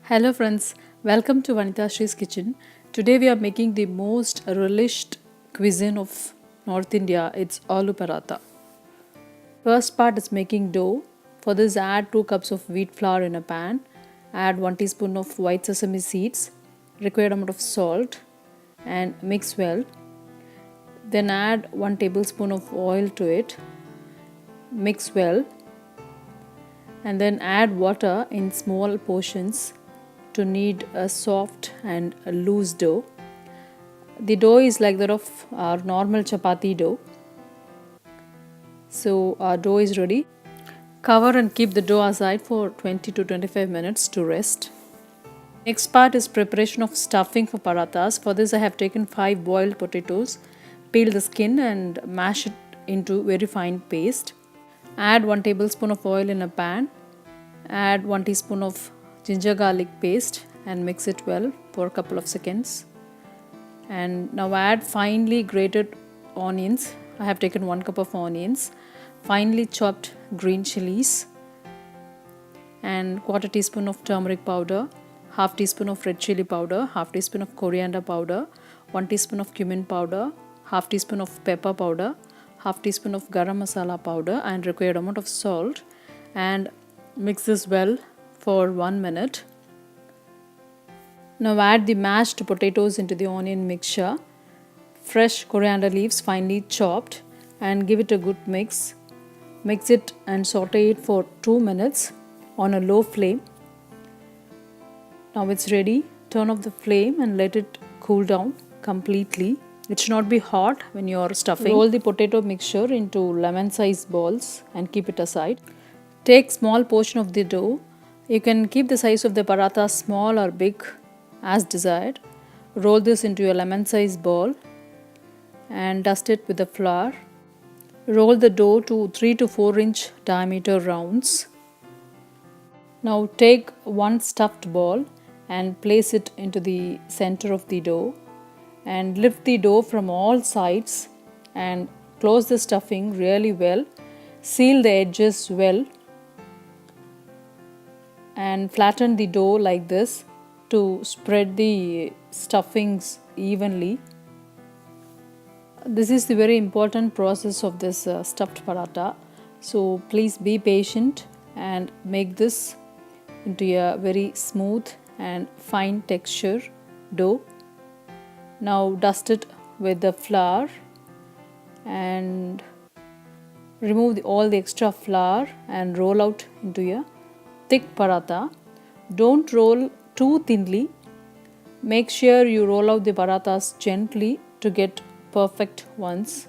Hello friends, welcome to Vanitashree's kitchen. Today we are making the most relished cuisine of North India. It's Aloo Paratha. First part is making dough. For this add 2 cups of wheat flour in a pan. Add 1 teaspoon of white sesame seeds, required amount of salt and mix well. Then add 1 tablespoon of oil to it. Mix well. And then add water in small portions to knead a soft and a loose dough. The dough is like that of our normal chapati dough. So our dough is ready. Cover and keep the dough aside for 20 to 25 minutes to rest. Next part is preparation of stuffing for parathas. For this I have taken 5 boiled potatoes, peel the skin and mash it into very fine paste. Add 1 tablespoon of oil in a pan. Add 1 teaspoon of ginger garlic paste and mix it well for a couple of seconds. And now add finely grated onions. I have taken 1 cup of onions, finely chopped green chillies and quarter teaspoon of turmeric powder, half teaspoon of red chili powder, half teaspoon of coriander powder, 1 teaspoon of cumin powder, half teaspoon of pepper powder, half teaspoon of garam masala powder and required amount of salt, and mix this well for 1 minute. Now add the mashed potatoes into the onion mixture, fresh coriander leaves finely chopped and give it a good mix. Mix it and saute it for 2 minutes on a low flame. Now it's ready. Turn off the flame and let it cool down completely. It should not be hot when you are stuffing. Roll the potato mixture into lemon-sized balls and keep it aside. Take small portion of the dough. You can keep the size of the paratha small or big as desired. Roll this into a lemon-sized ball and dust it with the flour. Roll the dough to 3 to 4 inch diameter rounds. Now take one stuffed ball and place it into the center of the dough and lift the dough from all sides and close the stuffing really well. Seal the edges well and flatten the dough like this to spread the stuffings evenly. This is the very important process of this stuffed paratha. So please be patient and make this into a very smooth and fine texture dough. Now dust it with the flour and remove all the extra flour and roll out into a thick paratha. Don't roll too thinly. Make sure you roll out the parathas gently to get perfect ones.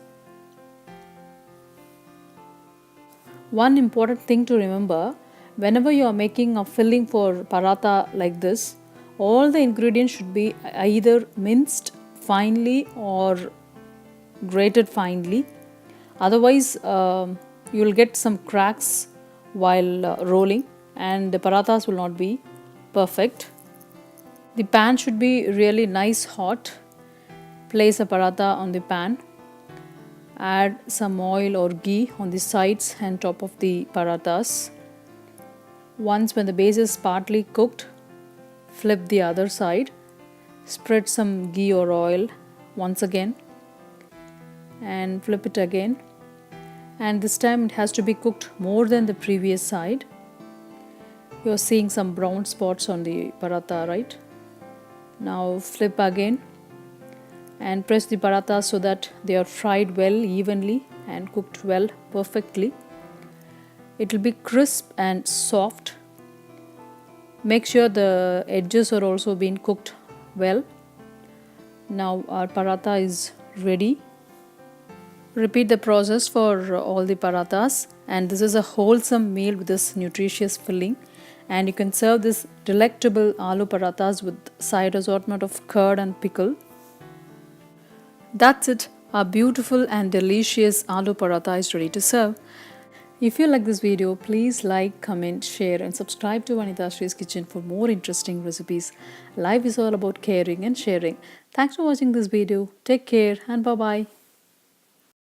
One important thing to remember, whenever you are making a filling for paratha like this, all the ingredients should be either minced finely or grated finely. Otherwise, you will get some cracks while rolling and the parathas will not be perfect. The pan should be really nice hot. Place a paratha on the pan. Add some oil or ghee on the sides and top of the parathas. Once when the base is partly cooked, flip the other side. Spread some ghee or oil once again and flip it again. And this time it has to be cooked more than the previous side. You are seeing some brown spots on the paratha, right? Now flip again and press the parathas so that they are fried well evenly and cooked well perfectly. It will be crisp and soft. Make sure the edges are also being cooked well. Now our paratha is ready. Repeat the process for all the parathas, and this is a wholesome meal with this nutritious filling. And you can serve this delectable aloo parathas with side assortment of curd and pickle. That's it. Our beautiful and delicious aloo paratha is ready to serve. If you like this video, please like, comment, share and subscribe to Vanitashree's Kitchen for more interesting recipes. Life is all about caring and sharing. Thanks for watching this video. Take care and bye-bye.